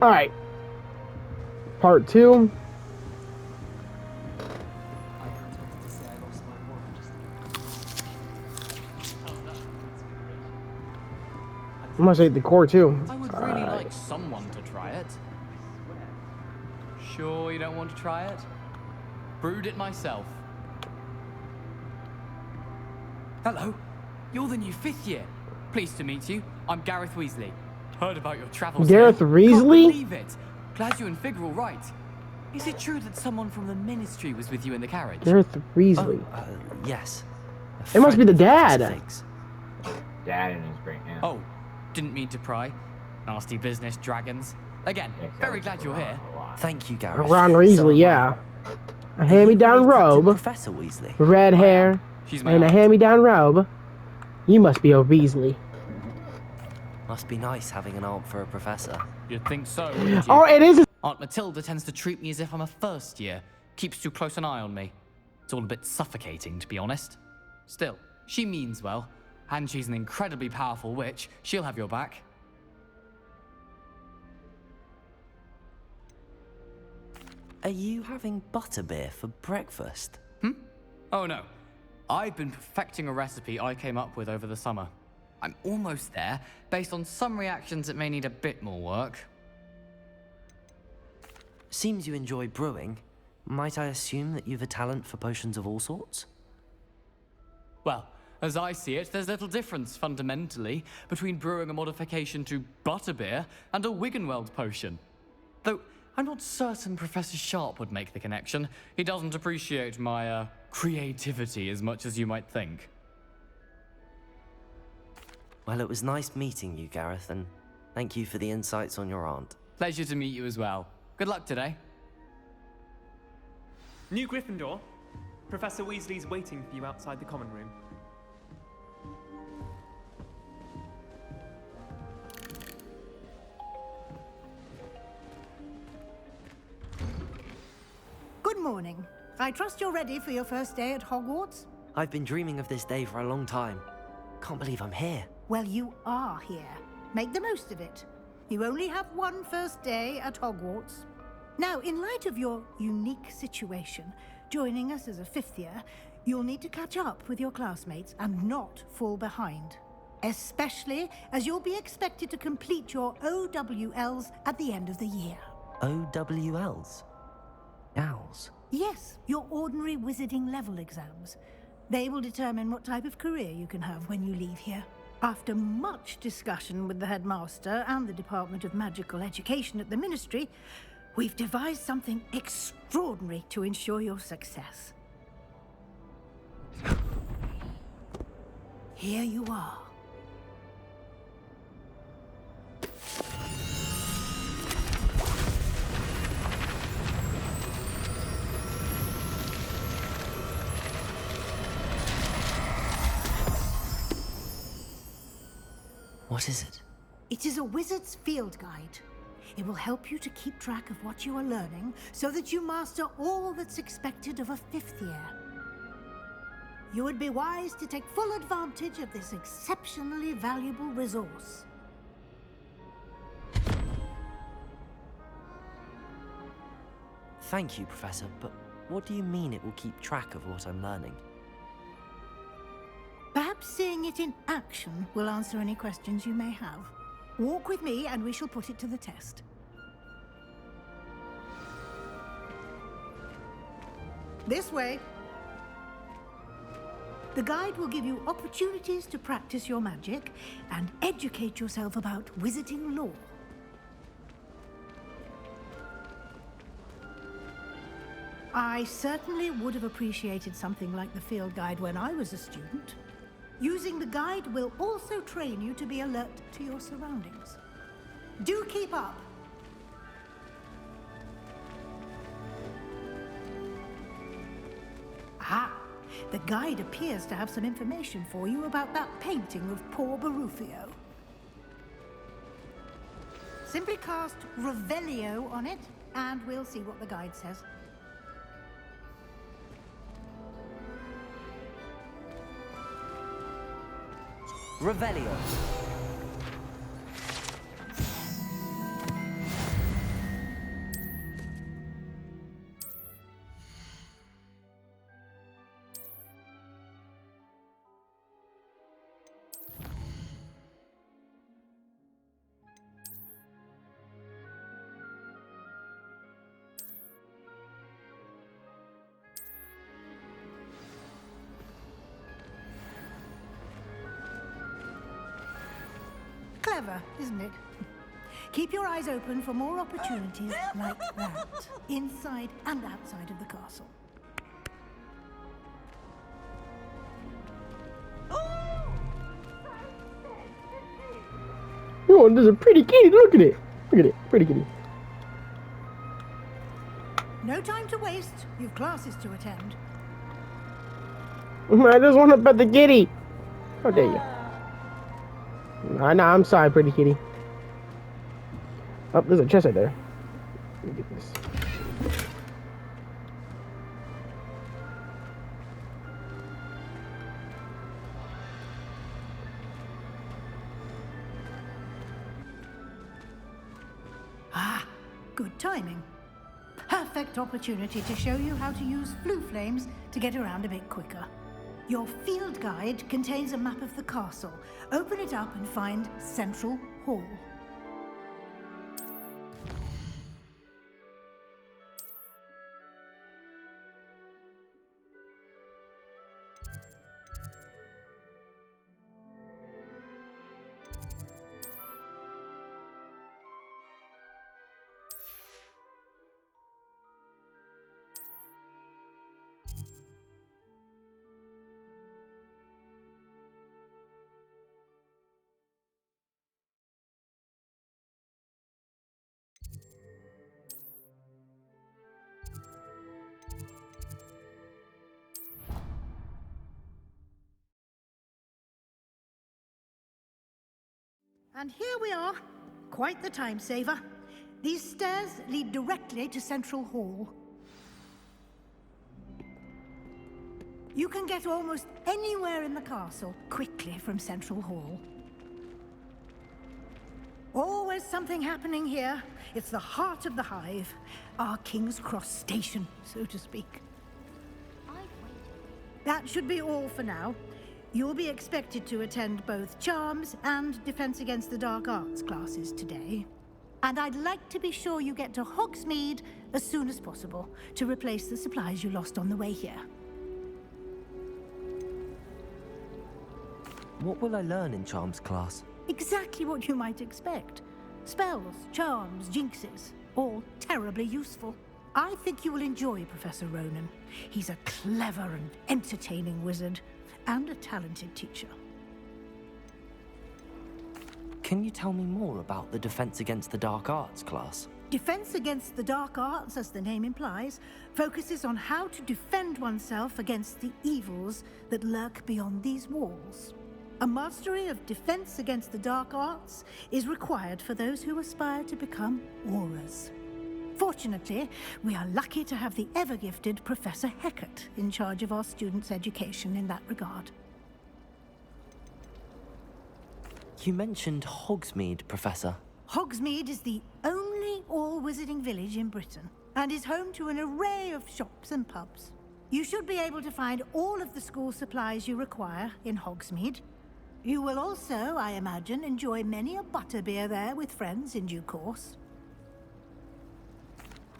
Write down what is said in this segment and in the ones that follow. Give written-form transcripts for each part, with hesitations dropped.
All right. Part 2. I'm gonna say the core too. I would really like someone to try it. Sure you don't want to try it? Brewed it myself. Hello, you're the new 5th year. Pleased to meet you. I'm Gareth Weasley. Heard about your travels Gareth here. Weasley? Can't believe it. Glad you and Fig are all right. Is it true that someone from the Ministry was with you in the carriage? Gareth Weasley. Yes. It must be the dad. Dad and his great aunt. Oh, didn't mean to pry. Nasty business, dragons. Again, very glad you're here. Thank you, Gareth. Ron Weasley, yeah. A hand-me-down robe, Professor Weasley. red hair, She's my and a aunt. hand-me-down robe. You must be a Weasley. Must be nice having an aunt for a professor. You'd think so, wouldn't you? Oh, it is. Aunt Matilda tends to treat me as if I'm a first year. Keeps too close an eye on me. It's all a bit suffocating, to be honest. Still, she means well. And she's an incredibly powerful witch. She'll have your back. Are you having butterbeer for breakfast? Oh no. I've been perfecting a recipe I came up with over the summer. I'm almost there. Based on some reactions, it may need a bit more work. Seems you enjoy brewing. Might I assume that you've a talent for potions of all sorts? Well, as I see it, there's little difference, fundamentally, between brewing a modification to butterbeer and a Wiggenweld potion. Though, I'm not certain Professor Sharp would make the connection. He doesn't appreciate my, creativity as much as you might think. Well, it was nice meeting you, Gareth, and thank you for the insights on your aunt. Pleasure to meet you as well. Good luck today. New Gryffindor. Professor Weasley's waiting for you outside the common room. Good morning. I trust you're ready for your first day at Hogwarts? I've been dreaming of this day for a long time. Can't believe I'm here. Well, you are here. Make the most of it. You only have one first day at Hogwarts. Now, in light of your unique situation, joining us as a 5th year, you'll need to catch up with your classmates and not fall behind. Especially as you'll be expected to complete your OWLs at the end of the year. OWLs? Owls? Yes, your ordinary wizarding level exams. They will determine what type of career you can have when you leave here. After much discussion with the headmaster and the Department of Magical Education at the Ministry, we've devised something extraordinary to ensure your success. Here you are. What is it? It is a wizard's field guide. It will help you to keep track of what you are learning so that you master all that's expected of a 5th year. You would be wise to take full advantage of this exceptionally valuable resource. Thank you, Professor, but what do you mean it will keep track of what I'm learning? Perhaps seeing it in action will answer any questions you may have. Walk with me and we shall put it to the test. This way. The guide will give you opportunities to practice your magic and educate yourself about wizarding lore. I certainly would have appreciated something like the field guide when I was a student. Using the guide will also train you to be alert to your surroundings. Do keep up. Ah, the guide appears to have some information for you about that painting of poor Barufio. Simply cast Revelio on it, and we'll see what the guide says. Revelio. Clever, isn't it? Keep your eyes open for more opportunities like that, inside and outside of the castle. Oh, there's a pretty kitty. Look at it. Look at it. Pretty kitty. No time to waste. You've classes to attend. I just want to pet the kitty. How dare you? No, I'm sorry, pretty kitty. Oh, there's a chest right there. Let me get this. Ah, good timing. Perfect opportunity to show you how to use flue flames to get around a bit quicker. Your field guide contains a map of the castle. Open it up and find Central Hall. And here we are. Quite the time saver. These stairs lead directly to Central Hall. You can get almost anywhere in the castle quickly from Central Hall. Always something happening here. It's the heart of the hive. Our King's Cross station, so to speak. That should be all for now. You'll be expected to attend both Charms and Defense Against the Dark Arts classes today. And I'd like to be sure you get to Hogsmeade as soon as possible to replace the supplies you lost on the way here. What will I learn in Charms class? Exactly what you might expect. Spells, charms, jinxes, all terribly useful. I think you will enjoy Professor Ronan. He's a clever and entertaining wizard, and a talented teacher. Can you tell me more about the Defense Against the Dark Arts class? Defense Against the Dark Arts, as the name implies, focuses on how to defend oneself against the evils that lurk beyond these walls. A mastery of Defense Against the Dark Arts is required for those who aspire to become Aurors. Fortunately, we are lucky to have the ever-gifted Professor Hecat in charge of our students' education in that regard. You mentioned Hogsmeade, Professor. Hogsmeade is the only all-wizarding village in Britain, and is home to an array of shops and pubs. You should be able to find all of the school supplies you require in Hogsmeade. You will also, I imagine, enjoy many a butterbeer there with friends in due course.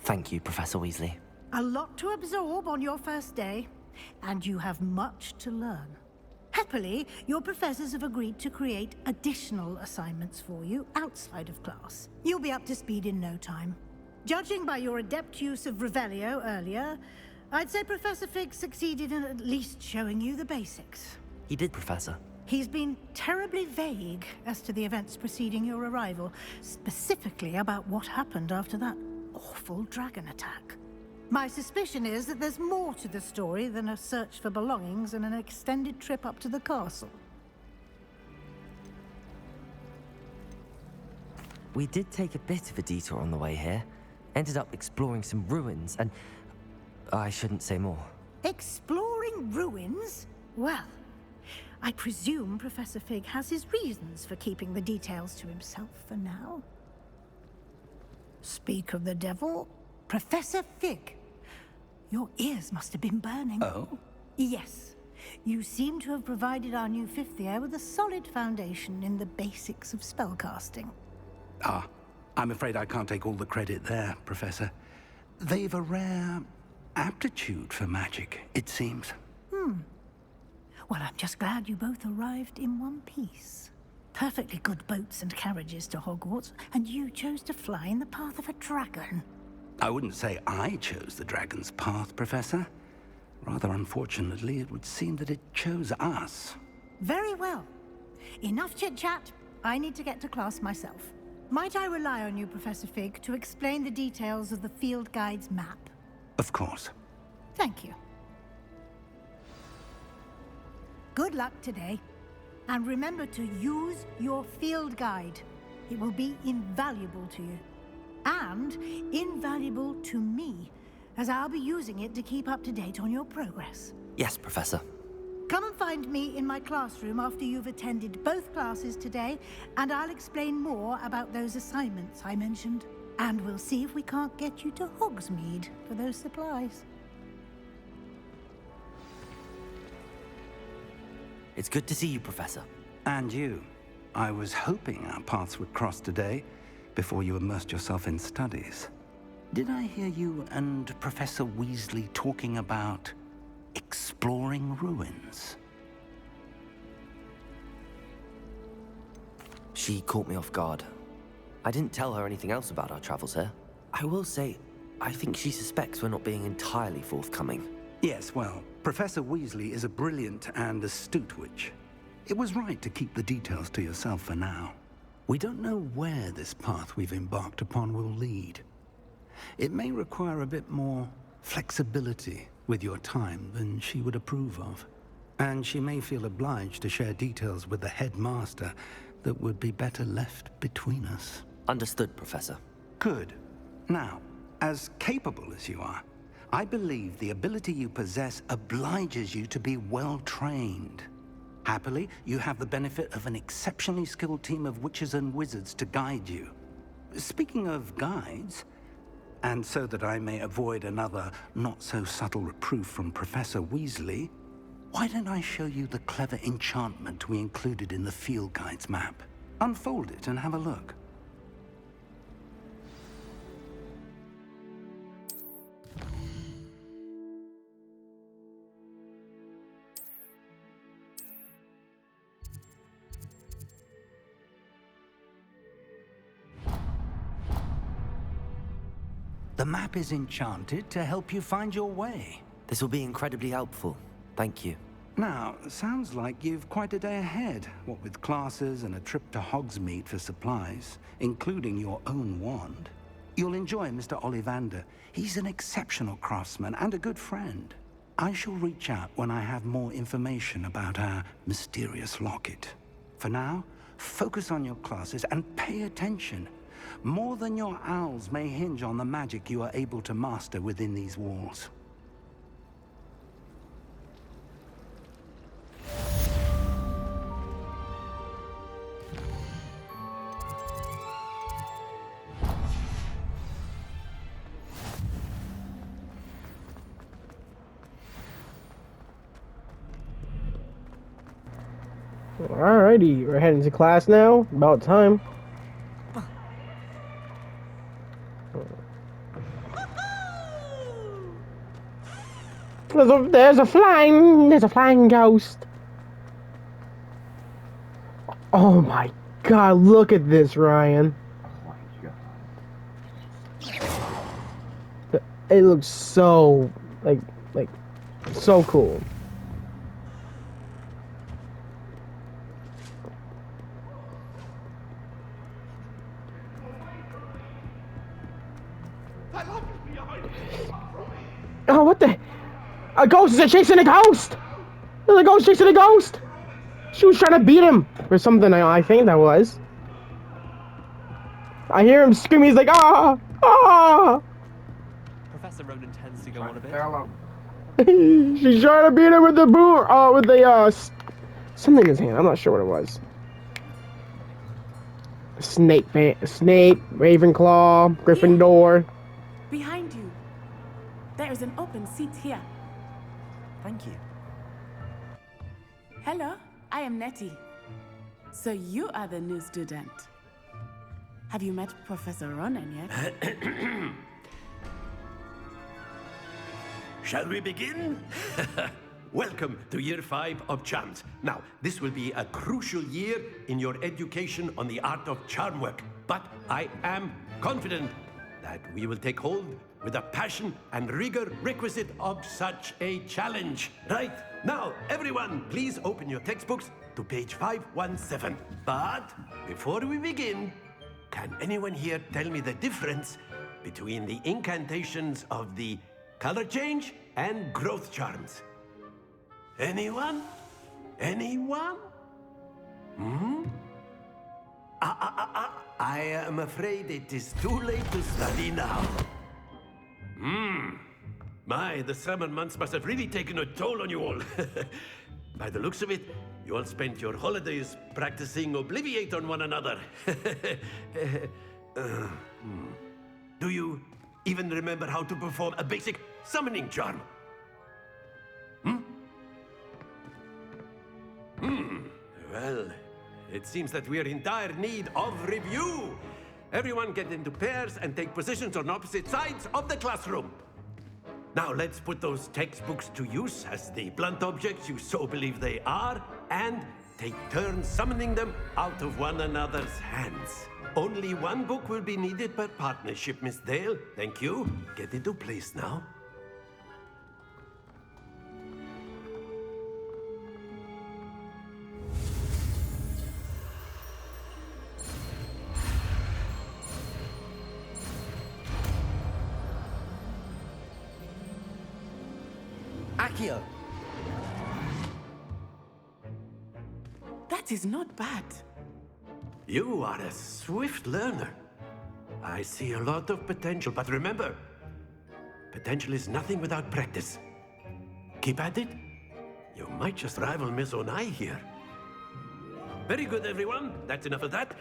Thank you, Professor Weasley. A lot to absorb on your first day, and you have much to learn. Happily, your professors have agreed to create additional assignments for you outside of class. You'll be up to speed in no time. Judging by your adept use of Revelio earlier, I'd say Professor Fig succeeded in at least showing you the basics. He did, Professor. He's been terribly vague as to the events preceding your arrival, specifically about what happened after that awful dragon attack. My suspicion is that there's more to the story than a search for belongings and an extended trip up to the castle. We did take a bit of a detour on the way here. Ended up exploring some ruins and... I shouldn't say more. Exploring ruins? Well, I presume Professor Fig has his reasons for keeping the details to himself for now. Speak of the devil, Professor Fig. Your ears must have been burning. Oh? Yes. You seem to have provided our new fifth year with a solid foundation in the basics of spellcasting. Ah, I'm afraid I can't take all the credit there, Professor. They've a rare aptitude for magic, it seems. Well, I'm just glad you both arrived in one piece. perfectly good boats and carriages to Hogwarts, and you chose to fly in the path of a dragon. I wouldn't say I chose the dragon's path, Professor. Rather unfortunately, it would seem that it chose us. Very well. Enough chit-chat. I need to get to class myself. Might I rely on you, Professor Fig, to explain the details of the field guide's map? Of course. Thank you. Good luck today. And remember to use your field guide. It will be invaluable to you. And invaluable to me, as I'll be using it to keep up to date on your progress. Yes, Professor. Come and find me in my classroom after you've attended both classes today, and I'll explain more about those assignments I mentioned. And we'll see if we can't get you to Hogsmeade for those supplies. It's good to see you, Professor. And you. I was hoping our paths would cross today, before you immersed yourself in studies. Did I hear you and Professor Weasley talking about exploring ruins? She caught me off guard. I didn't tell her anything else about our travels here. I will say, I think she suspects we're not being entirely forthcoming. Yes, well, Professor Weasley is a brilliant and astute witch. It was right to keep the details to yourself for now. We don't know where this path we've embarked upon will lead. It may require a bit more flexibility with your time than she would approve of. And she may feel obliged to share details with the headmaster that would be better left between us. Understood, Professor. Good. Now, as capable as you are, I believe the ability you possess obliges you to be well-trained. Happily, you have the benefit of an exceptionally skilled team of witches and wizards to guide you. Speaking of guides, and so that I may avoid another not-so-subtle reproof from Professor Weasley, why don't I show you the clever enchantment we included in the field guide's map? Unfold it and have a look. The map is enchanted to help you find your way. This will be incredibly helpful. Thank you. Now, sounds like you've quite a day ahead, what with classes and a trip to Hogsmeade for supplies, including your own wand. You'll enjoy Mr. Ollivander. He's an exceptional craftsman and a good friend. I shall reach out when I have more information about our mysterious locket. For now, focus on your classes and pay attention. More than your owls may hinge on the magic you are able to master within these walls. Alrighty, we're heading to class now. About time. There's a flying ghost. Oh my god, look at this, Ryan. Oh my god. It looks so, like, so cool. Oh, what the? A ghost is chasing a ghost! There's a ghost chasing a ghost! She was trying to beat him or something, I think that was. I hear him screaming, he's like, ah! Ah! Professor Ronan tends to go on a bit. She's trying to beat him with the something in his hand, I'm not sure what it was. Snape, Ravenclaw, Gryffindor. Behind you. There is an open seat here. Thank you. Hello, I am Nettie. So you are the new student. Have you met Professor Ronan yet? Shall we begin? welcome to Year 5 of Charms. Now, this will be a crucial year in your education on the art of charm work. But I am confident that we will take hold with the passion and rigor requisite of such a challenge. Right, now, everyone, please open your textbooks to page 517. But before we begin, can anyone here tell me the difference between the incantations of the color change and growth charms? Anyone? Anyone? I am afraid it is too late to study now. My, the summer months must have really taken a toll on you all. By the looks of it, you all spent your holidays practicing Obliviate on one another. Do you even remember how to perform a basic summoning charm? Well, it seems that we are in dire need of review. Everyone get into pairs and take positions on opposite sides of the classroom. Now let's put those textbooks to use as the blunt objects you so believe they are, and take turns summoning them out of one another's hands. Only one book will be needed per partnership, Miss Dale. Thank you. Get into place now. Accio! That is not bad. You are a swift learner. I see a lot of potential, but remember, potential is nothing without practice. Keep at it. You might just rival Miss Onai here. Very good, everyone. That's enough of that.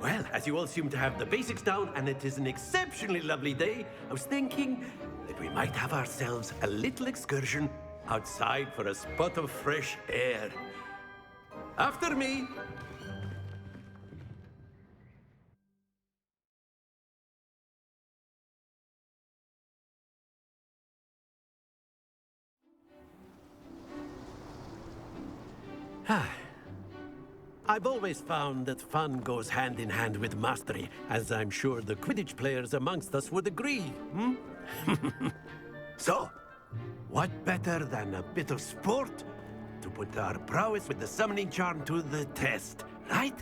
Well, as you all seem to have the basics down, and it is an exceptionally lovely day, I was thinking that we might have ourselves a little excursion outside for a spot of fresh air. After me. I've always found that fun goes hand in hand with mastery, as I'm sure the Quidditch players amongst us would agree, So, what better than a bit of sport to put our prowess with the summoning charm to the test, right?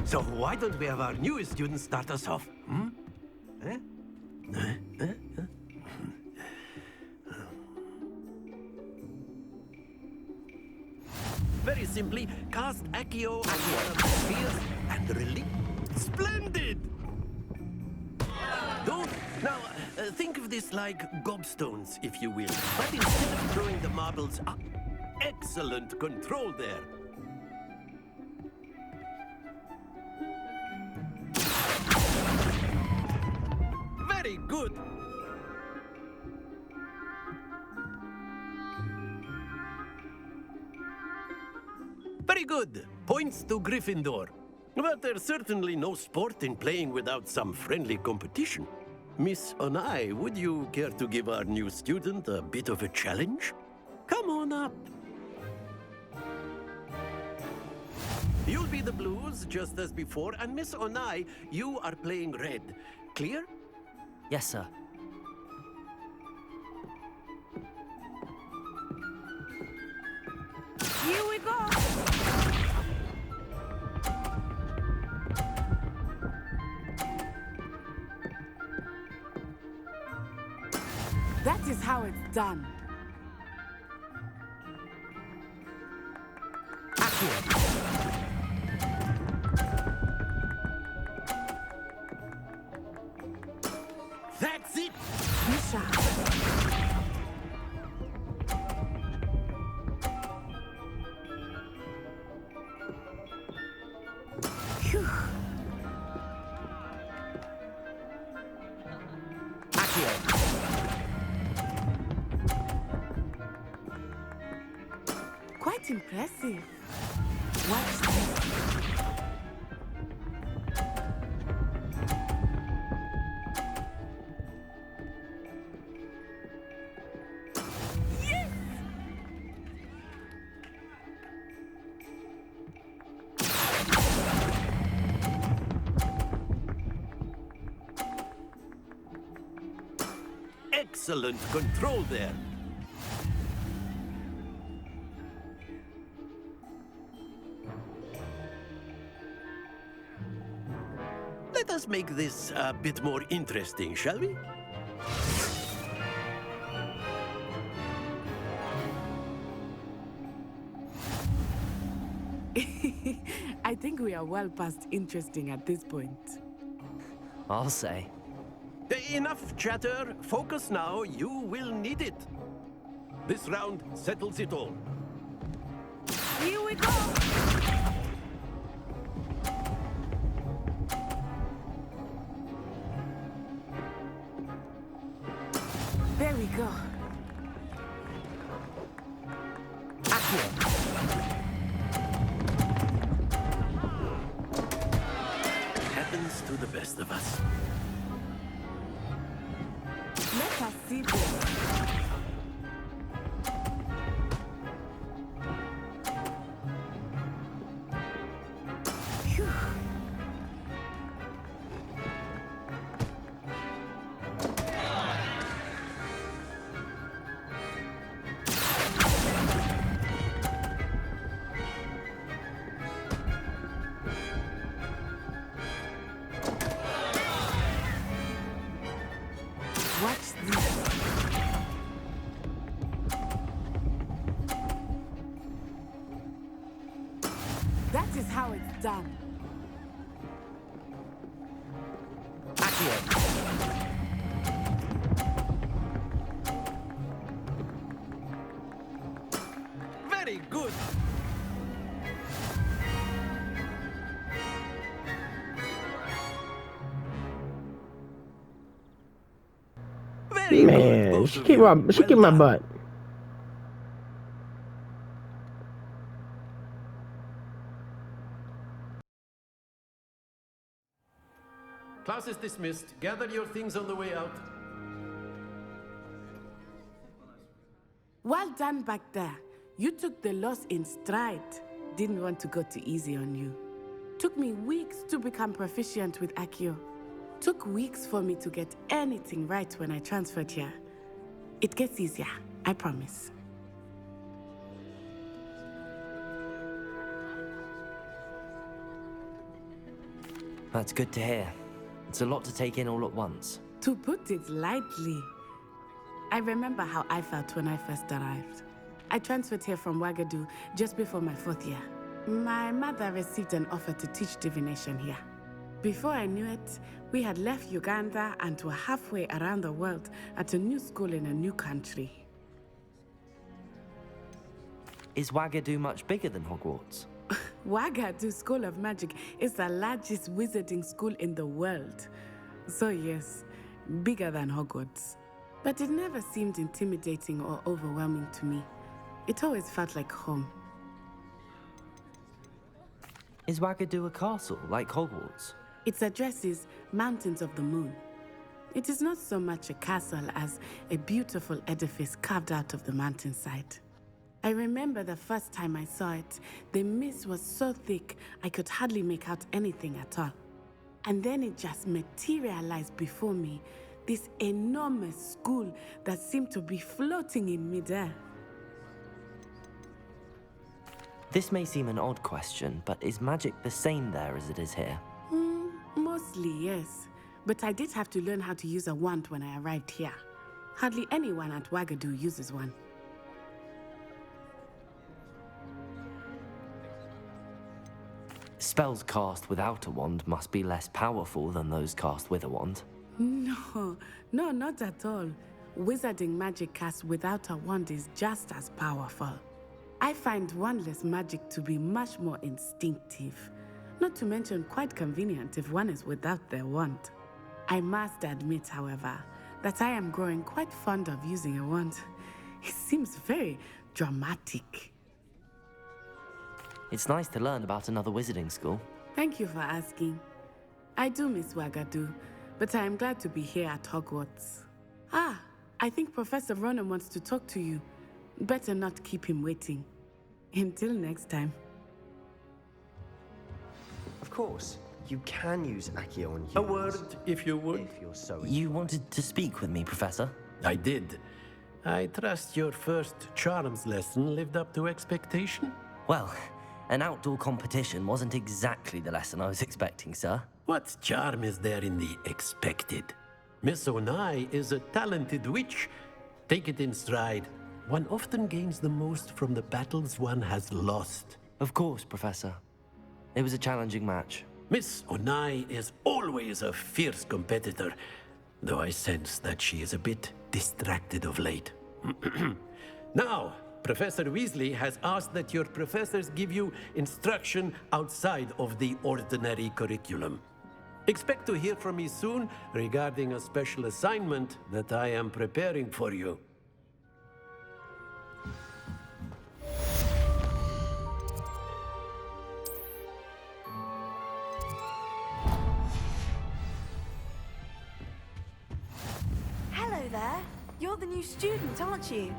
So why don't we have our newest student start us off? Very simply, cast Accio on one of the spheres and release. Splendid! Don't. Now, think of this like gobstones, if you will. But instead of throwing the marbles up, excellent control there. Very good. Very good. Points to Gryffindor. But there's certainly no sport in playing without some friendly competition. Miss Onai, would you care to give our new student a bit of a challenge? Come on up. You'll be the blues, just as before, and Miss Onai, you are playing red. Clear? Yes, sir. Here we go. That is how it's done. That's it! Misha. Phew. Quite impressive. Watch this. Excellent control there. Let us make this a bit more interesting, shall we? I think we are well past interesting at this point. I'll say. Enough chatter. Focus now. You will need it. This round settles it all. Here we go! There we go. Happens to the best of us. Let us see this. Phew. Watch this. That is how it's done. Very good. Very good, Man, both she of kicked you. my Well butt. Class is dismissed. Gather your things on the way out. Well done back there. You took the loss in stride. Didn't want to go too easy on you. Took me weeks to become proficient with Accio. Took weeks for me to get anything right when I transferred here. It gets easier, I promise. That's good to hear. It's a lot to take in all at once. To put it lightly, I remember how I felt when I first arrived. I transferred here from Wagadu just before my 4th year. My mother received an offer to teach divination here. Before I knew it, we had left Uganda and were halfway around the world at a new school in a new country. Is Wagadu much bigger than Hogwarts? Wagadu School of Magic is the largest wizarding school in the world. So yes, bigger than Hogwarts. But it never seemed intimidating or overwhelming to me. It always felt like home. Is Wagadu a castle like Hogwarts? Its address is Mountains of the Moon. It is not so much a castle as a beautiful edifice carved out of the mountainside. I remember the first time I saw it, the mist was so thick I could hardly make out anything at all. And then it just materialized before me, this enormous school that seemed to be floating in midair. This may seem an odd question, but is magic the same there as it is here? Mostly, yes. But I did have to learn how to use a wand when I arrived here. Hardly anyone at Wagadu uses one. Spells cast without a wand must be less powerful than those cast with a wand. No, not at all. Wizarding magic cast without a wand is just as powerful. I find wandless magic to be much more instinctive. Not to mention quite convenient if one is without their wand. I must admit, however, that I am growing quite fond of using a wand. It seems very dramatic. It's nice to learn about another wizarding school. Thank you for asking. I do miss Wagadu, but I am glad to be here at Hogwarts. Ah, I think Professor Ronan wants to talk to you. Better not keep him waiting. Until next time. Of course, you can use Accio on humans. A word, if you would. If you're so You wanted to speak with me, Professor? I did. I trust your first charms lesson lived up to expectation? Well, an outdoor competition wasn't exactly the lesson I was expecting, sir. What charm is there in the expected? Miss Onai is a talented witch. Take it in stride. One often gains the most from the battles one has lost. Of course, Professor. It was a challenging match. Miss Onai is always a fierce competitor, though I sense that she is a bit distracted of late. Now, Professor Weasley has asked that your professors give you instruction outside of the ordinary curriculum. Expect to hear from me soon regarding a special assignment that I am preparing for you. Hello there. You're the new student, aren't you?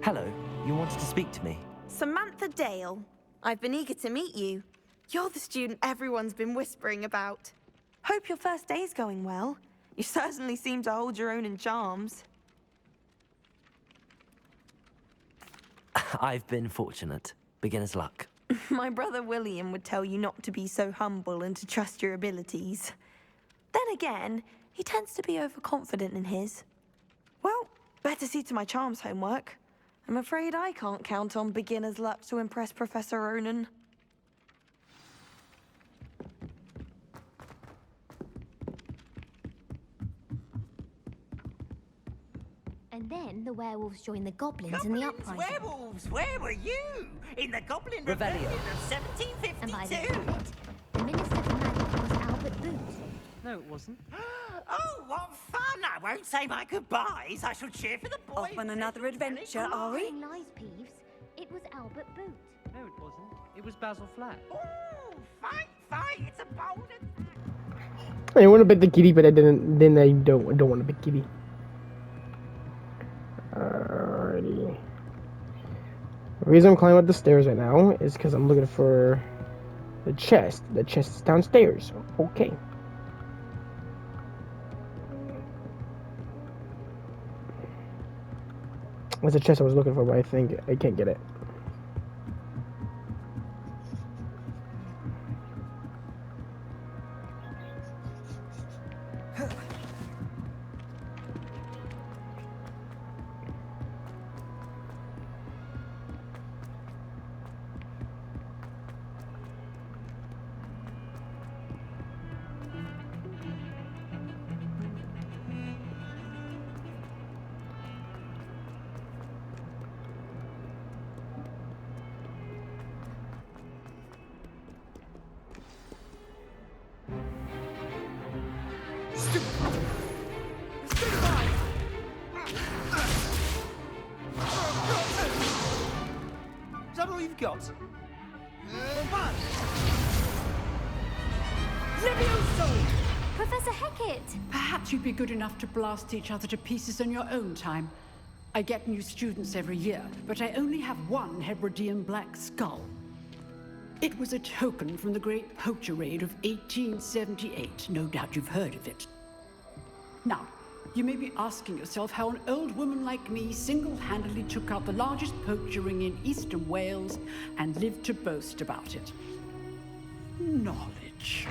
Hello, you wanted to speak to me? Samantha Dale. I've been eager to meet you. You're the student everyone's been whispering about. Hope your first day's going well. You certainly seem to hold your own in charms. I've been fortunate. Beginner's luck. My brother William would tell you not to be so humble and to trust your abilities. Then again, he tends to be overconfident in his. Well, better see to my charms homework. I'm afraid I can't count on beginner's luck to impress Professor Ronan. And then the werewolves joined the goblins in the uprising. Werewolves! Where were you? In the Goblin Rebellion. Rebellion of 1752? And by the end of it, the Minister for Magic was Albert Boot. No, it wasn't. Oh, what fun! I won't say my goodbyes. I shall cheer for the boys. Off on another adventure, are we? Telling lies, Peeves. It was Albert Boot. No, it wasn't. It was Basil Flat. Oh, fight, fight! It's a bold attack. I want to bet the kitty, but I didn't. Then I don't want to bet kitty. Alrighty. The reason I'm climbing up the stairs right now is because I'm looking for the chest. The chest is downstairs. Okay. That's the chest I was looking for, but I think I can't get it. Is that all you've got? Professor Hecat! Perhaps you'd be good enough to blast each other to pieces on your own time. I get new students every year, but I only have one Hebridean black skull. It was a token from the Great Poacher Raid of 1878. No doubt you've heard of it. Now, you may be asking yourself how an old woman like me single-handedly took out the largest poacher ring in eastern Wales and lived to boast about it. Knowledge.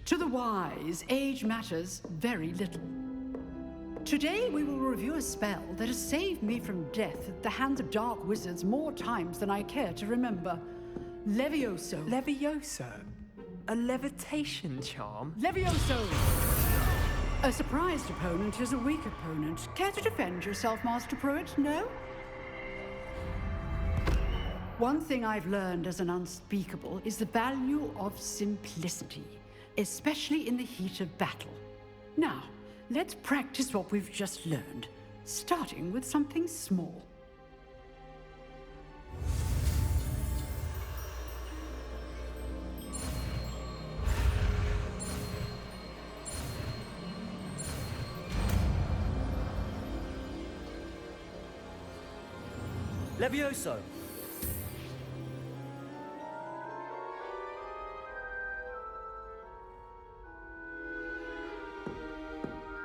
To the wise, age matters very little. Today we will review a spell that has saved me from death at the hands of dark wizards more times than I care to remember. Levioso. Levioso? A levitation charm? Levioso! A surprised opponent is a weak opponent. Care to defend yourself, Master Pruitt? No? One thing I've learned as an unspeakable is the value of simplicity, especially in the heat of battle. Now, let's practice what we've just learned, starting with something small. Levioso!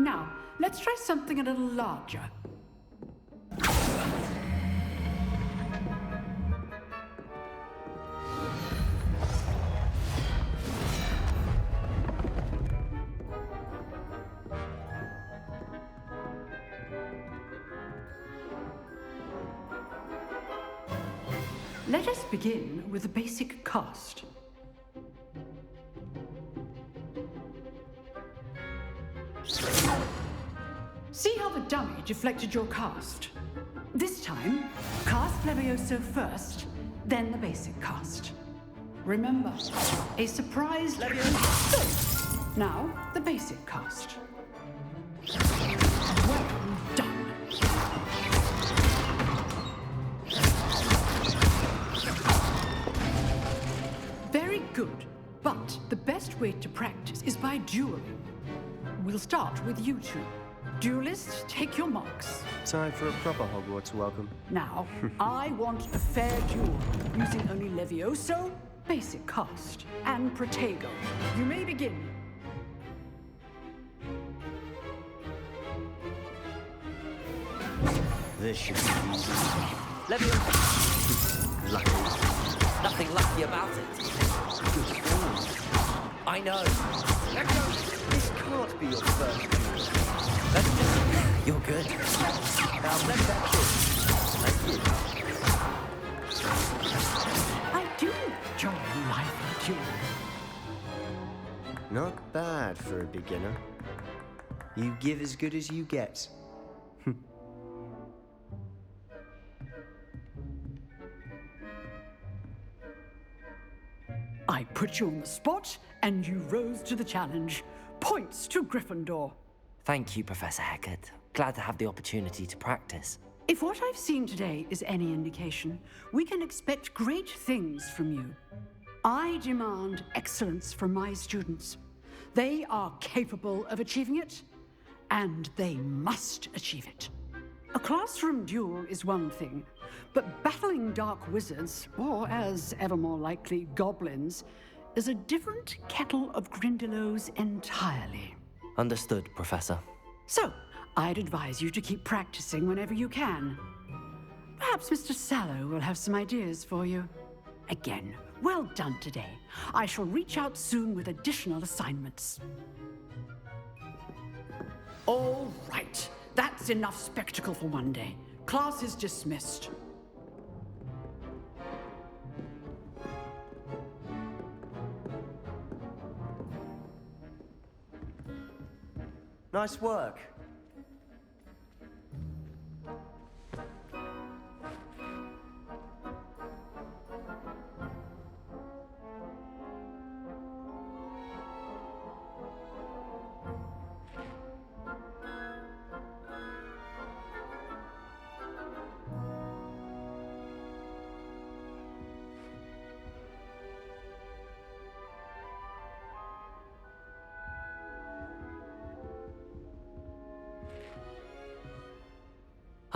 Now, let's try something a little larger. Let us begin with the basic cast. See how the dummy deflected your cast? This time, cast Levioso first, then the basic cast. Remember, a surprise Levioso. Now, the basic cast. Well done. Very good, but the best way to practice is by dueling. We'll start with you two. Duelists, take your marks. Time for a proper Hogwarts welcome. Now, I want a fair duel, using only Levioso, basic cast, and Protego. You may begin. This should be easy. Levioso! Lucky. Nothing lucky about it. Good form. I know. Levioso, this can't be your first duel. You're good. Now let that kick. Thank you. I do enjoy a lively duel. Not bad for a beginner. You give as good as you get. I put you on the spot, and you rose to the challenge. Points to Gryffindor. Thank you, Professor Hecat. Glad to have the opportunity to practice. If what I've seen today is any indication, we can expect great things from you. I demand excellence from my students. They are capable of achieving it, and they must achieve it. A classroom duel is one thing, but battling dark wizards, or as ever more likely, goblins, is a different kettle of Grindylows entirely. Understood, Professor. So, I'd advise you to keep practicing whenever you can. Perhaps Mr. Sallow will have some ideas for you. Again, well done today. I shall reach out soon with additional assignments. All right. That's enough spectacle for one day. Class is dismissed. Nice work.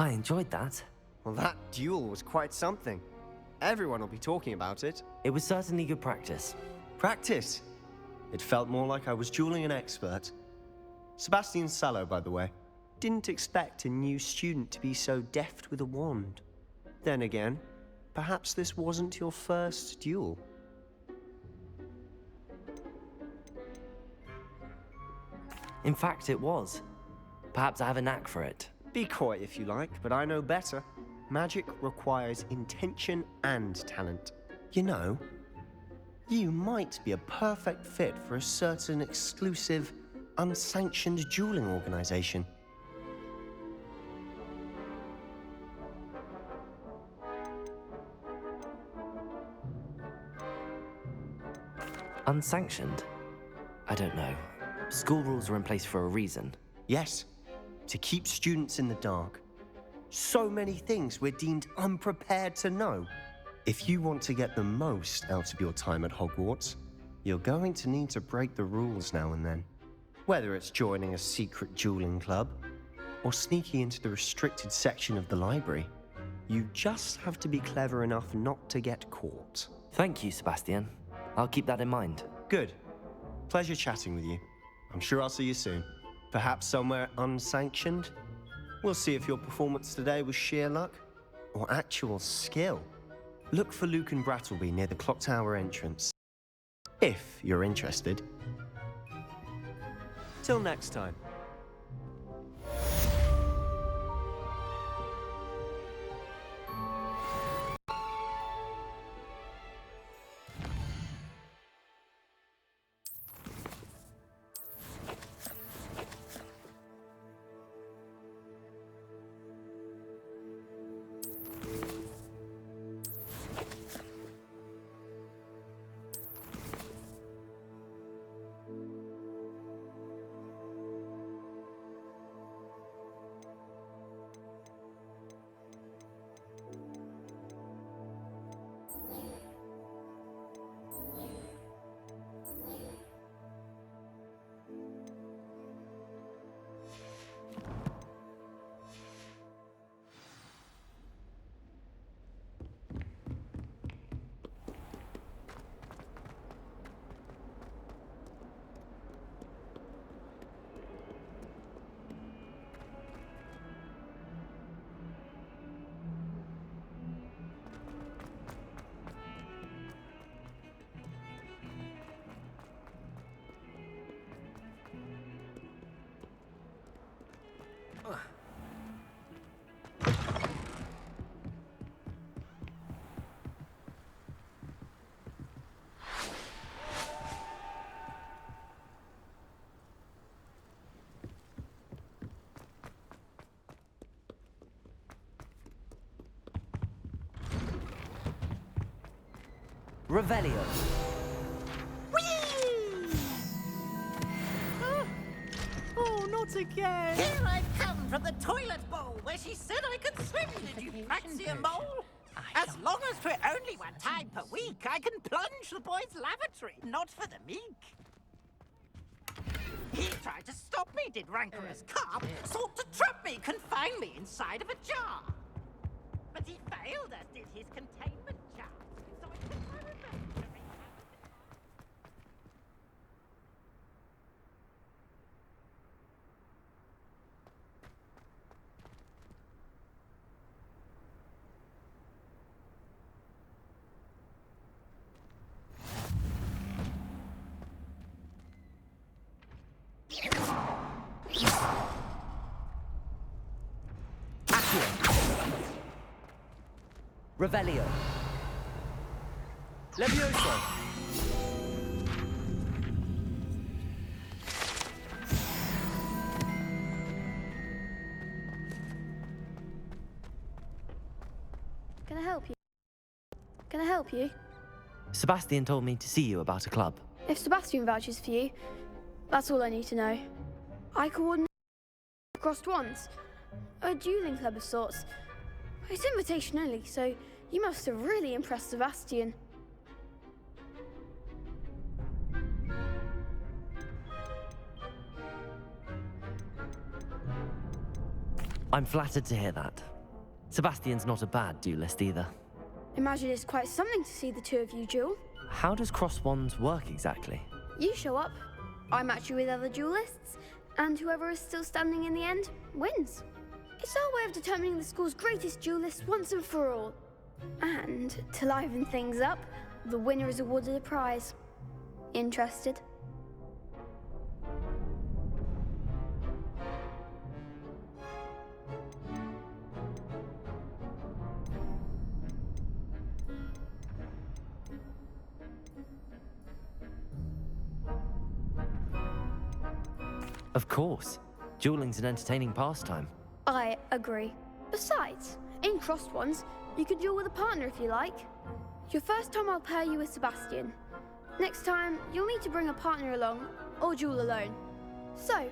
I enjoyed that. Well, that duel was quite something. Everyone will be talking about it. It was certainly good practice. Practice? It felt more like I was dueling an expert. Sebastian Sallow, by the way. Didn't expect a new student to be so deft with a wand. Then again, perhaps this wasn't your first duel. In fact, it was. Perhaps I have a knack for it. Be coy if you like, but I know better. Magic requires intention and talent. You know, you might be a perfect fit for a certain exclusive, unsanctioned dueling organization. Unsanctioned? I don't know. School rules are in place for a reason. Yes, to keep students in the dark. So many things we're deemed unprepared to know. If you want to get the most out of your time at Hogwarts, you're going to need to break the rules now and then. Whether it's joining a secret dueling club, or sneaking into the restricted section of the library. You just have to be clever enough not to get caught. Thank you, Sebastian. I'll keep that in mind. Good. Pleasure chatting with you. I'm sure I'll see you soon. Perhaps somewhere unsanctioned? We'll see if your performance today was sheer luck or actual skill. Look for Luke and Brattleby near the clock tower entrance. If you're interested. Till next time. Revelio. Oh, not again! Here I come from the toilet bowl where she said I could swim, did you praxia mole? As long as for only one time per week, I can plunge the boys' lavatory, not for the meek. He tried to stop me, did rancorous carp, sought to trap me, confine me inside of a jar. But he failed, as did his containment jar. So I took my revenge to make Revelio. Levioso. Can I help you? Can I help you? Sebastian told me to see you about a club. If Sebastian vouches for you, that's all I need to know. I coordinate crossed wands, a dueling club of sorts. It's invitation only, so you must have really impressed Sebastian. I'm flattered to hear that. Sebastian's not a bad duelist either. Imagine it's quite something to see the two of you duel. How does cross wands work exactly? You show up, I match you with other duelists, and whoever is still standing in the end wins. It's our way of determining the school's greatest duelist once and for all. And to liven things up, the winner is awarded a prize. Interested? Of course. Dueling's an entertaining pastime. I agree. Besides, in crossed ones, you could duel with a partner if you like. Your first time I'll pair you with Sebastian. Next time, you'll need to bring a partner along, or duel alone. So,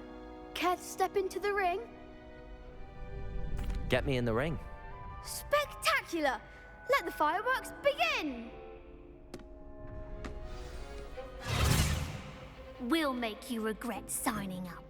care to step into the ring? Get me in the ring. Spectacular! Let the fireworks begin! We'll make you regret signing up.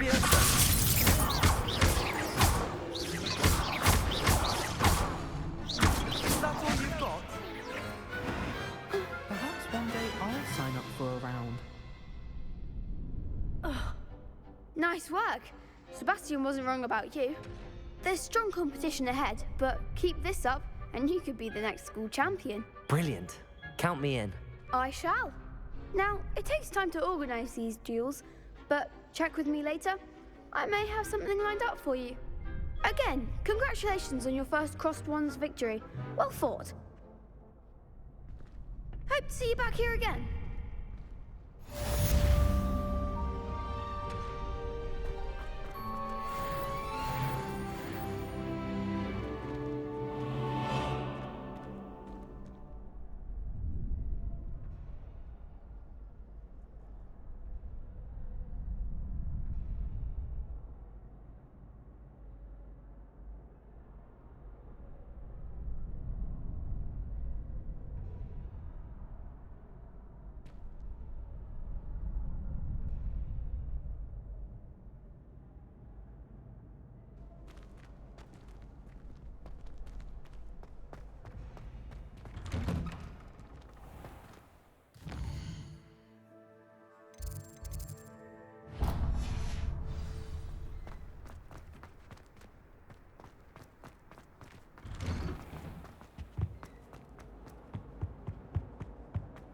That's all you've got? Perhaps one day I'll sign up for a round. Nice work. Sebastian wasn't wrong about you. There's strong competition ahead, but keep this up and you could be the next school champion. Brilliant. Count me in. I shall. Now, it takes time to organise these duels, but check with me later. I may have something lined up for you. Again, congratulations on your first Crossed Wands victory. Well fought. Hope to see you back here again.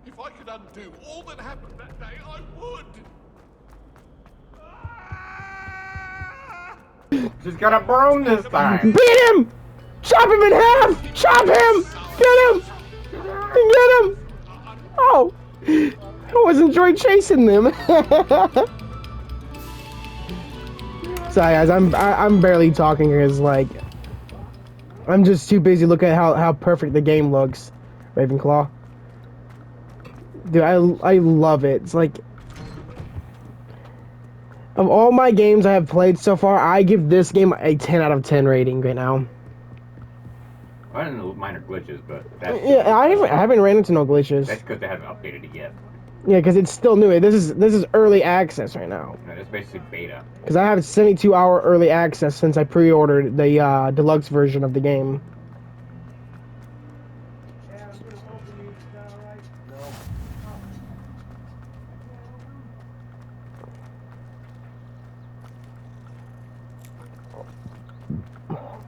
If I could undo all that happened that day, I would! She's got a broom this time! Beat him! Chop him in half! Chop him! Get him! Get him! Oh! I always enjoyed chasing them. Sorry guys, I'm barely talking because like I'm just too busy looking at how perfect the game looks. Ravenclaw. Dude, I love it. It's like of all my games I have played so far, I give this game a 10 out of 10 rating right now. I don't know minor glitches, but that's Yeah, I haven't ran into no glitches. That's because they haven't updated it yet. Yeah, because it's still new. This is early access right now. No, it's basically beta. Because I have 72-hour early access since I pre-ordered the deluxe version of the game.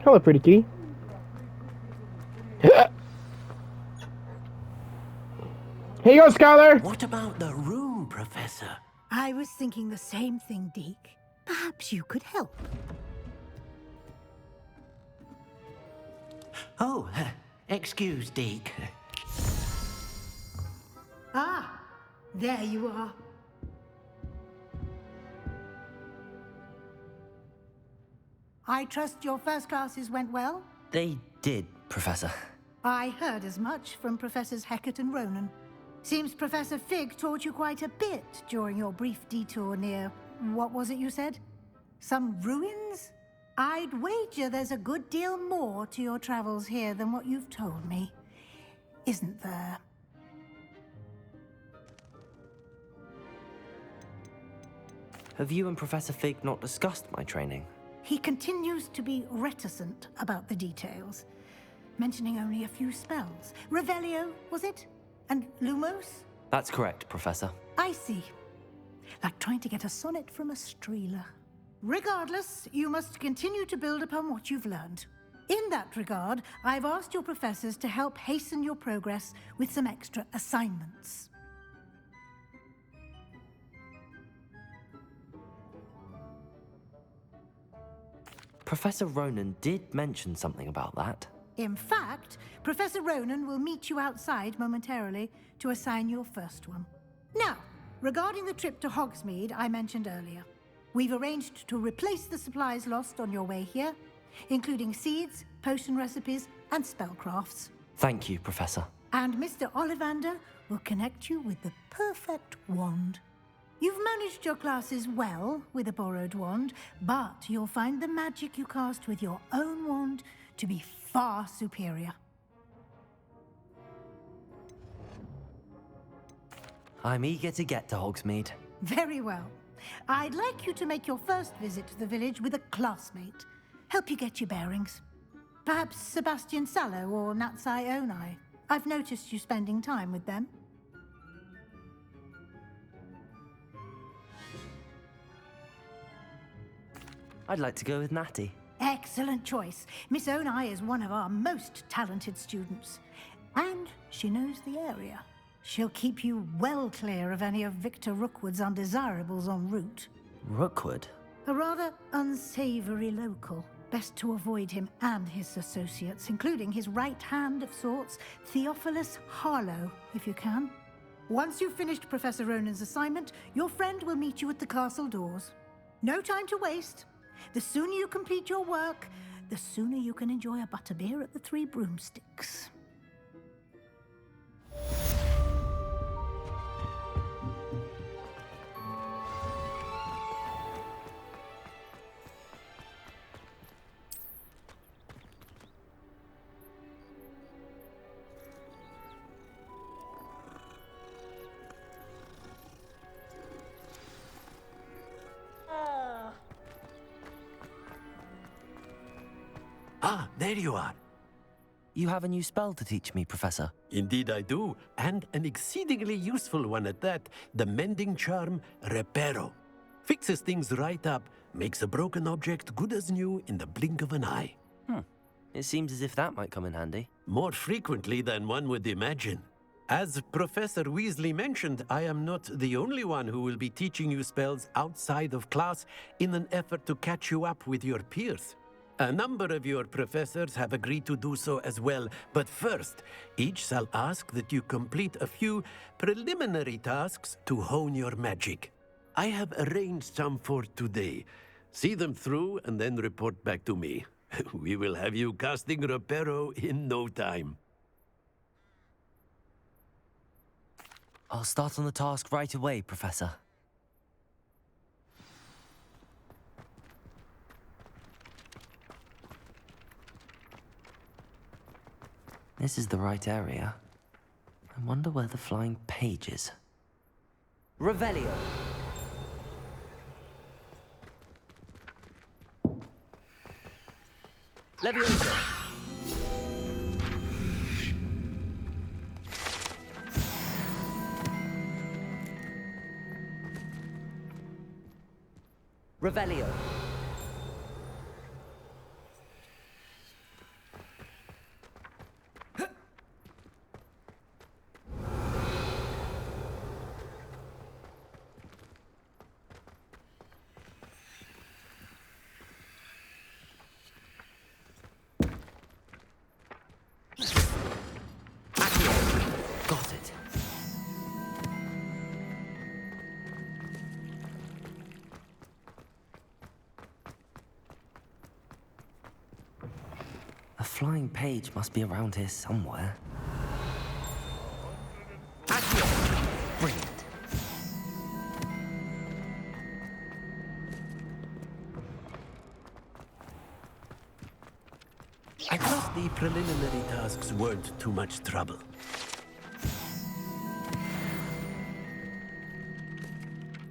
Hello, pretty kitty. Here you go, Scholar! What about the room, Professor? I was thinking the same thing, Deke. Perhaps you could help. Oh, excuse, Deke. Ah, there you are. I trust your first classes went well? They did, Professor. I heard as much from Professors Hecat and Ronan. Seems Professor Fig taught you quite a bit during your brief detour near... what was it you said? Some ruins? I'd wager there's a good deal more to your travels here than what you've told me. Isn't there? Have you and Professor Fig not discussed my training? He continues to be reticent about the details, mentioning only a few spells. Revelio, was it? And Lumos? That's correct, Professor. I see. Like trying to get a sonnet from a streeler. Regardless, you must continue to build upon what you've learned. In that regard, I've asked your professors to help hasten your progress with some extra assignments. Professor Ronan did mention something about that. In fact, Professor Ronan will meet you outside momentarily to assign your first one. Now, regarding the trip to Hogsmeade I mentioned earlier, we've arranged to replace the supplies lost on your way here, including seeds, potion recipes, and spellcrafts. Thank you, Professor. And Mr. Ollivander will connect you with the perfect wand. You've managed your classes well with a borrowed wand, but you'll find the magic you cast with your own wand to be far superior. I'm eager to get to Hogsmeade. Very well. I'd like you to make your first visit to the village with a classmate. Help you get your bearings. Perhaps Sebastian Sallow or Natsai Onai. I've noticed you spending time with them. I'd like to go with Natty. Excellent choice. Miss Onai is one of our most talented students. And she knows the area. She'll keep you well clear of any of Victor Rookwood's undesirables en route. Rookwood? A rather unsavory local. Best to avoid him and his associates, including his right hand of sorts, Theophilus Harlow, if you can. Once you've finished Professor Ronan's assignment, your friend will meet you at the castle doors. No time to waste. The sooner you complete your work, the sooner you can enjoy a butterbeer at the Three Broomsticks. Ah, there you are. You have a new spell to teach me, Professor. Indeed I do, and an exceedingly useful one at that. The mending charm, Reparo. Fixes things right up, makes a broken object good as new in the blink of an eye. It seems as if that might come in handy. More frequently than one would imagine. As Professor Weasley mentioned, I am not the only one who will be teaching you spells outside of class in an effort to catch you up with your peers. A number of your professors have agreed to do so as well, but first, each shall ask that you complete a few preliminary tasks to hone your magic. I have arranged some for today. See them through and then report back to me. We will have you casting Reparo in no time. I'll start on the task right away, Professor. This is the right area. I wonder where the flying page is. Revelio! Leviosa! Revelio! Got it. A flying page must be around here somewhere. Brilliant. I thought the preliminary tasks weren't too much trouble.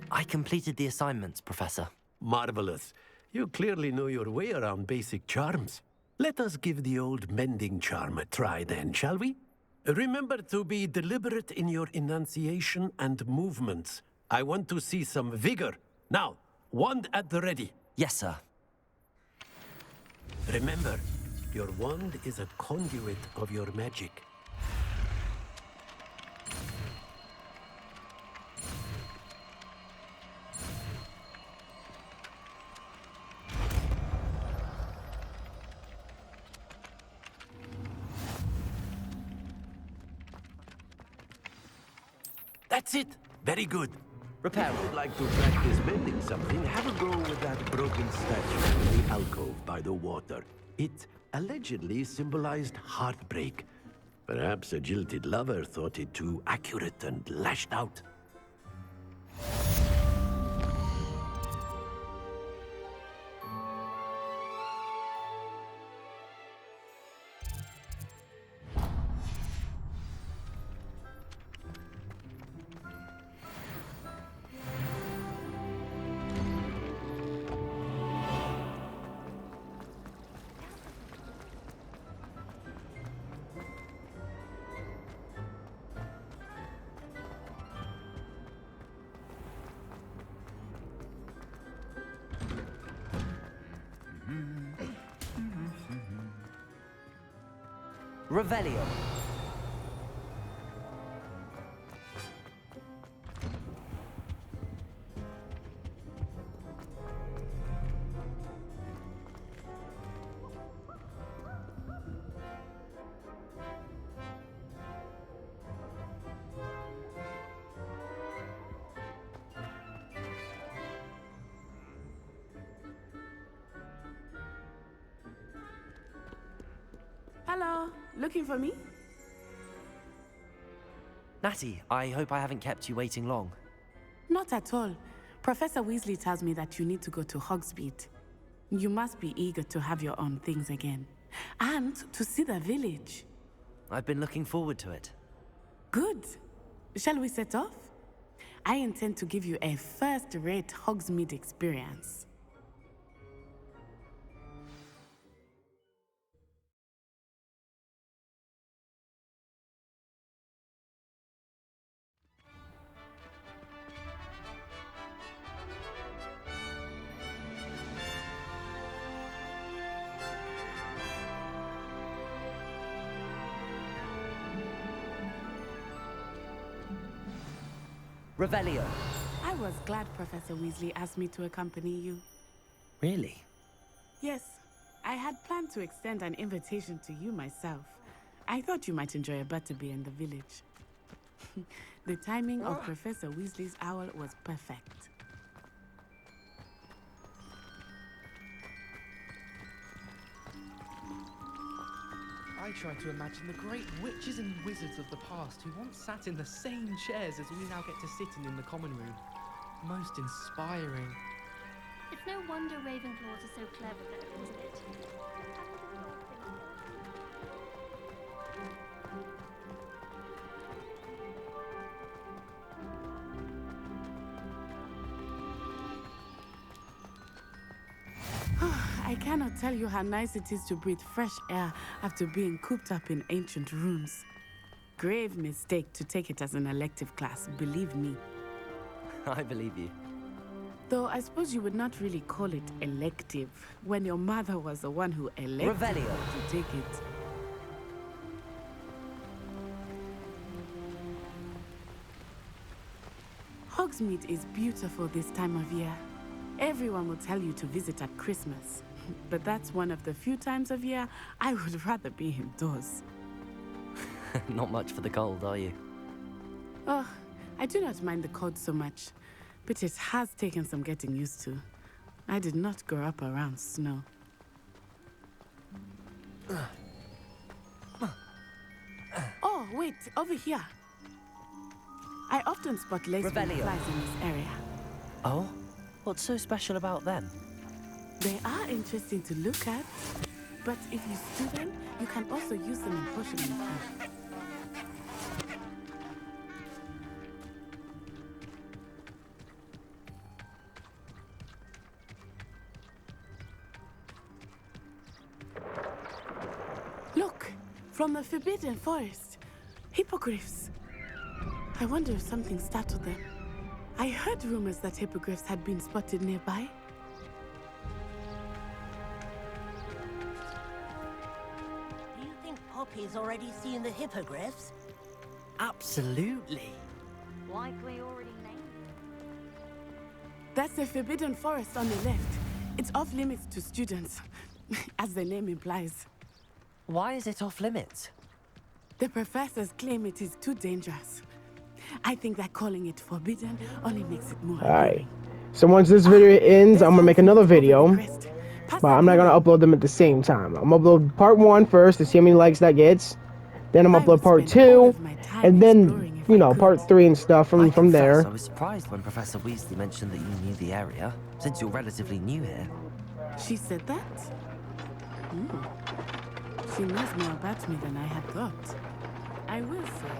I completed the assignments, Professor. Marvelous. You clearly know your way around basic charms. Let us give the old mending charm a try then, shall we? Remember to be deliberate in your enunciation and movements. I want to see some vigor. Now, wand at the ready. Yes, sir. Remember, your wand is a conduit of your magic. That's it. Very good. Repair. If you'd like to practice mending something, have a go with that broken statue in the alcove by the water. It allegedly symbolized heartbreak. Perhaps a jilted lover thought it too accurate and lashed out. Revelio. Hello, looking for me? Natty, I hope I haven't kept you waiting long. Not at all. Professor Weasley tells me that you need to go to Hogsmeade. You must be eager to have your own things again. And to see the village. I've been looking forward to it. Good. Shall we set off? I intend to give you a first-rate Hogsmeade experience. Revelio. I was glad Professor Weasley asked me to accompany you. Really? Yes, I had planned to extend an invitation to you myself. I thought you might enjoy a butterbeer in the village. The timing of Professor Weasley's owl was perfect. I try to imagine the great witches and wizards of the past who once sat in the same chairs as we now get to sit in the common room. Most inspiring. It's no wonder Ravenclaws are so clever, though, isn't it? I cannot tell you how nice it is to breathe fresh air after being cooped up in ancient rooms. Grave mistake to take it as an elective class, believe me. I believe you. Though I suppose you would not really call it elective when your mother was the one who elected Revelio. to take it. Hogsmeade is beautiful this time of year. Everyone will tell you to visit at Christmas. But that's one of the few times of year I would rather be indoors. Not much for the cold, are you? Oh, I do not mind the cold so much, but it has taken some getting used to. I did not grow up around snow. Oh, wait, over here. I often spot lacewing Revelio. flies in this area. Oh? What's so special about them? They are interesting to look at, but if you stew them, you can also use them in potion making. Look, from the Forbidden Forest, hippogriffs. I wonder if something startled them. I heard rumors that hippogriffs had been spotted nearby. Do you think Poppy's already seen the hippogriffs? Absolutely. Likely already named. That's the Forbidden Forest on the left. It's off limits to students, as the name implies. Why is it off limits? The professors claim it is too dangerous. I think that calling it forbidden only makes it more. Alright. So once this video ends, I'm gonna make another video. But I'm not gonna upload them at the same time. I'm gonna upload part 1 first to see how many likes that gets. Then I'm gonna upload part 2. And then, you know, part 3 and stuff from there. I was surprised when Professor Weasley mentioned that you knew the area, since you're relatively new here. She said that? She knows more about me than I had thought. I will say,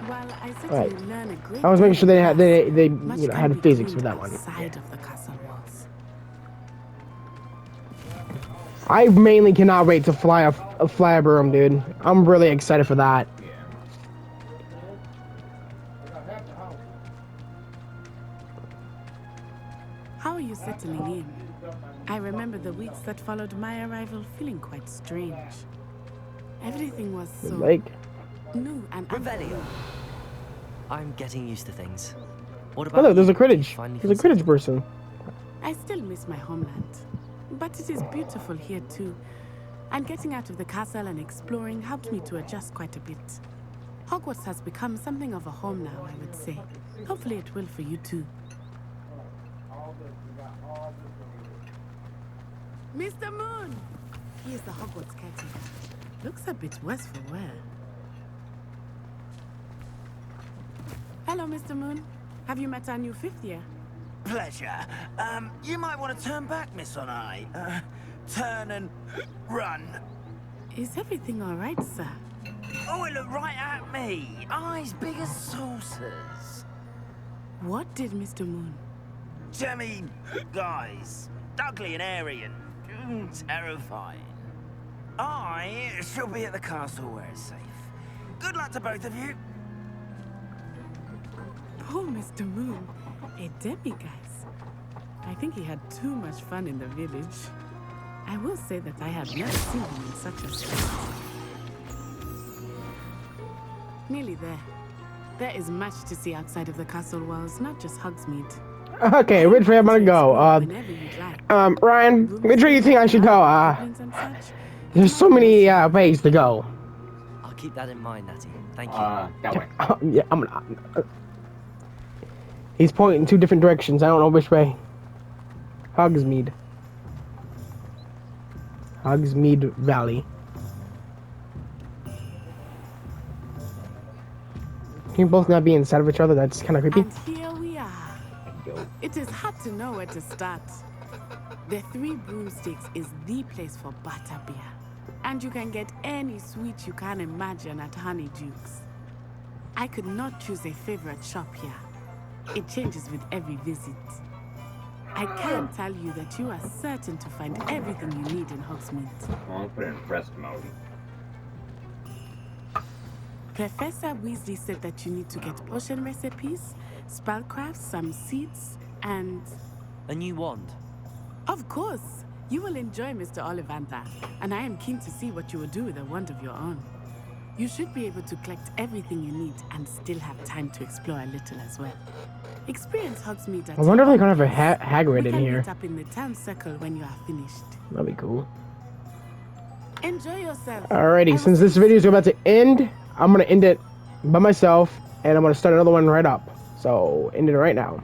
while I certainly learn a great I was making sure they had they much you know, can had be physics for gleaned that one. outside of the castle walls. I mainly cannot wait to fly a fly broom, dude. I'm really excited for that. How are you settling in? I remember the weeks that followed my arrival feeling quite strange. Everything was so Lake. new and Revelio. I'm getting used to things. What Oh, about look, there's a you? Do you Quidditch. finally There's a feel Quidditch person. I still miss my homeland. But it is beautiful here too. And getting out of the castle and exploring helped me to adjust quite a bit. Hogwarts has become something of a home now, I would say. Hopefully it will for you too. Mr. Moon! He is the Hogwarts caretaker. Looks a bit worse for wear. Hello, Mr. Moon. Have you met our new 5th year? Pleasure. You might want to turn back, Miss Onai. Turn and run. Is everything all right, sir? Oh, it looked right at me. Eyes big as saucers. What did Mr. Moon? Jemmy, guys. Ugly and airy and terrifying. I shall be at the castle where it's safe. Good luck to both of you. Poor Mr. Moon. A demiguise. I think he had too much fun in the village. I will say that I have never seen him in such a state. Nearly there. There is much to see outside of the castle walls, not just Hogsmeade. Okay, which way I'm gonna go? Ryan, which way you think I should go? There's so many ways to go. I'll keep that in mind, Natty. Thank you. That way. Yeah, I'm gonna. He's pointing in 2 different directions. I don't know which way. Hogsmeade. Hogsmeade Valley. Can you both not be inside of each other? That's kind of creepy. And here we are. It is hard to know where to start. The 3 Broomsticks is the place for butterbeer. And you can get any sweet you can imagine at Honeydukes. I could not choose a favorite shop here. It changes with every visit. I can tell you that you are certain to find everything you need in Hogsmeade. I'll put it in rest mode. Professor Weasley said that you need to get potion recipes, spellcrafts, some seeds, and... A new wand. Of course! You will enjoy Mr. Ollivander, and I am keen to see what you will do with a wand of your own. You should be able to collect everything you need and still have time to explore a little as well. Experience Hogsmeade at I wonder if they're gonna have a Hagrid in We here. can meet up in the town circle when you are finished. That'd be cool. Enjoy yourself. Alrighty, since this video is about to end, I'm gonna end it by myself, and I'm gonna start another one right up. So, end it right now.